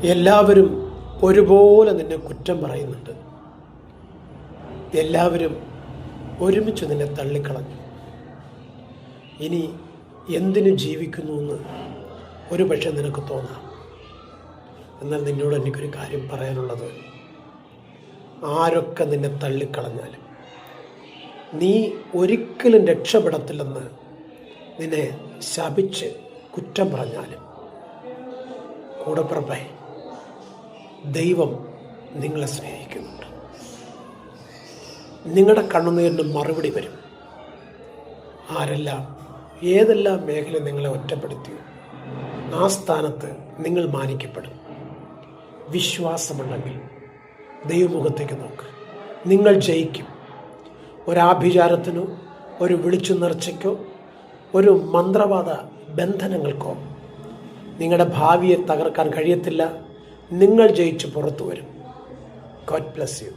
എല്ലാവരും ഒരുപോലെ നിന്നെ കുറ്റം പറയുന്നുണ്ട്. എല്ലാവരും ഒരുമിച്ച് നിന്നെ തള്ളിക്കളഞ്ഞു. ഇനി എന്തിനു ജീവിക്കുന്നു എന്ന് ഒരു പക്ഷെ നിനക്ക് തോന്നാം. എന്നാൽ നിന്നോട് എനിക്കൊരു കാര്യം പറയാനുള്ളത്, ആരൊക്കെ നിന്നെ തള്ളിക്കളഞ്ഞാലും നീ ഒരിക്കലും രക്ഷപ്പെടത്തില്ലെന്ന് നിന്നെ ശപിച്ച് കുറ്റം പറഞ്ഞാലും, കൂടപ്പിറപ്പേ, ദൈവം നിങ്ങളെ സ്നേഹിക്കുന്നുണ്ട്. നിങ്ങളുടെ കണ്ണുനീരിന് മറുപടി വരും. ആരെല്ലാം ഏതെല്ലാം മേഖല നിങ്ങളെ ഒറ്റപ്പെടുത്തിയോ ആ സ്ഥാനത്ത് നിങ്ങൾ മാനിക്കപ്പെടും. വിശ്വാസമുണ്ടെങ്കിൽ ദൈവമുഖത്തേക്ക് നോക്ക്, നിങ്ങൾ ജയിക്കും. ഒരാഭിചാരത്തിനോ ഒരു വിളിച്ചു നേർച്ചയ്ക്കോ ഒരു മന്ത്രവാദ ബന്ധനങ്ങൾക്കോ നിങ്ങളുടെ ഭാവിയെ തകർക്കാൻ കഴിയത്തില്ല. നിങ്ങൾ ജയിച്ച് പുറത്തു വരും. God bless you.